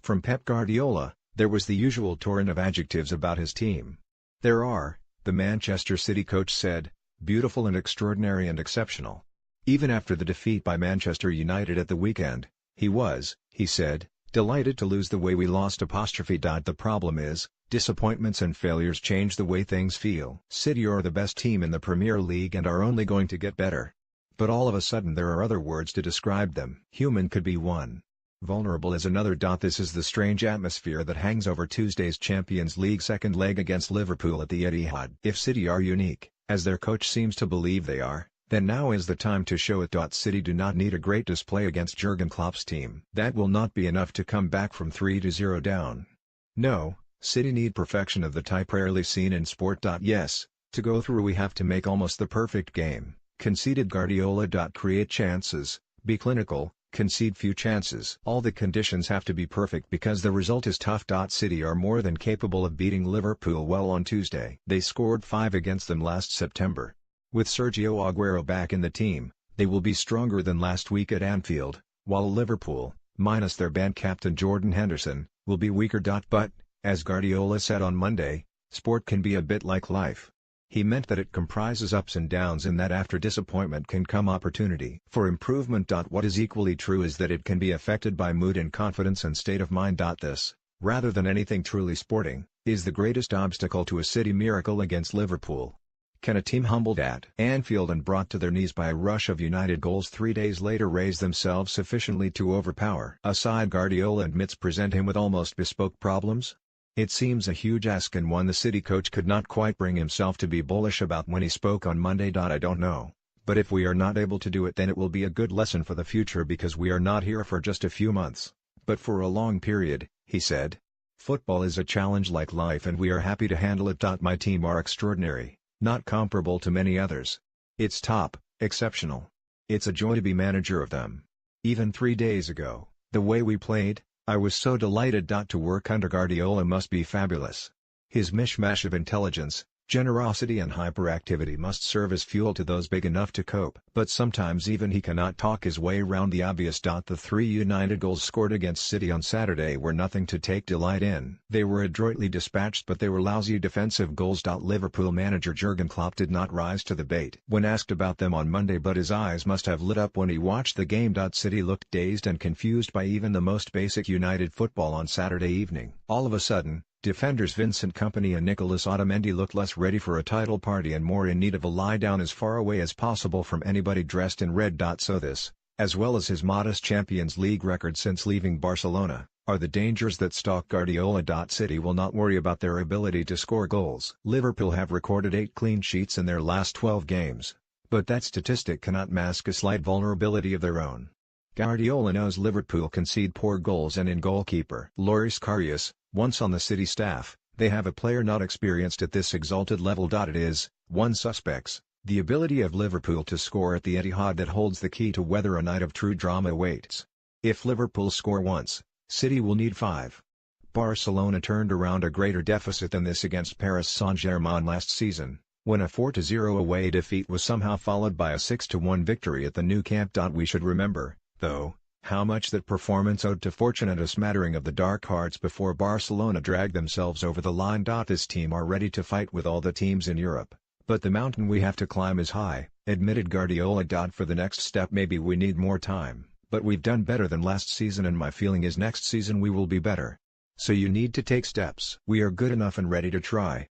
From Pep Guardiola, there was the usual torrent of adjectives about his team. There are, the Manchester City coach said, beautiful and extraordinary and exceptional. Even after the defeat by Manchester United at the weekend, he said, delighted to lose the way we lost. The problem is, disappointments and failures change the way things feel. City are the best team in the Premier League and are only going to get better. But all of a sudden there are other words to describe them. Human could be one. Vulnerable is another. This is the strange atmosphere that hangs over Tuesday's Champions League second leg against Liverpool at the Etihad. If City are unique, as their coach seems to believe they are, then now is the time to show it. City do not need a great display against Jurgen Klopp's team. That will not be enough to come back from 3-0 down. No, City need perfection of the type rarely seen in sport. Yes, to go through we have to make almost the perfect game, conceded Guardiola. Create chances, be clinical, concede few chances. All the conditions have to be perfect because the result is tough. City are more than capable of beating Liverpool well on Tuesday. They scored 5 against them last September. With Sergio Aguero back in the team, they will be stronger than last week at Anfield, while Liverpool, minus their band captain Jordan Henderson, will be weaker. But, as Guardiola said on Monday, sport can be a bit like life. He meant that it comprises ups and downs and that after disappointment can come opportunity for improvement. What is equally true is that it can be affected by mood and confidence and state of mind. This, rather than anything truly sporting, is the greatest obstacle to a City miracle against Liverpool. Can a team humbled at Anfield and brought to their knees by a rush of United goals 3 days later raise themselves sufficiently to overpower a side Guardiola admits present him with almost bespoke problems? It seems a huge ask and one the City coach could not quite bring himself to be bullish about when he spoke on Monday. I don't know, but if we are not able to do it then it will be a good lesson for the future because we are not here for just a few months, but for a long period, he said. Football is a challenge like life and we are happy to handle it. My team are extraordinary. Not comparable to many others. It's top, exceptional. It's a joy to be manager of them. Even 3 days ago, the way we played, I was so delighted. To work under Guardiola must be fabulous. His mishmash of intelligence, generosity and hyperactivity must serve as fuel to those big enough to cope. But sometimes even he cannot talk his way around the obvious. The 3 United goals scored against City on Saturday were nothing to take delight in. They were adroitly dispatched but they were lousy defensive goals. Liverpool manager Jurgen Klopp did not rise to the bait when asked about them on Monday, but his eyes must have lit up when he watched the game. City looked dazed and confused by even the most basic United football on Saturday evening. All of a sudden, defenders Vincent Kompany and Nicolas Otamendi looked less ready for a title party and more in need of a lie down as far away as possible from anybody dressed in red. So this, as well as his modest Champions League record since leaving Barcelona, are the dangers that stalk Guardiola. City will not worry about their ability to score goals. Liverpool have recorded 8 clean sheets in their last 12 games, but that statistic cannot mask a slight vulnerability of their own. Guardiola knows Liverpool concede poor goals and in goalkeeper Loris Karius, once on the City staff, they have a player not experienced at this exalted level. It is, one suspects, the ability of Liverpool to score at the Etihad that holds the key to whether a night of true drama awaits. If Liverpool score once, City will need 5. Barcelona turned around a greater deficit than this against Paris Saint-Germain last season, when a 4-0 away defeat was somehow followed by a 6-1 victory at the Nou Camp. We should remember, though, how much that performance owed to fortune and a smattering of the dark arts before Barcelona dragged themselves over the line. This team are ready to fight with all the teams in Europe, but the mountain we have to climb is high, admitted Guardiola. For the next step maybe we need more time, but we've done better than last season and my feeling is next season we will be better. So you need to take steps. We are good enough and ready to try.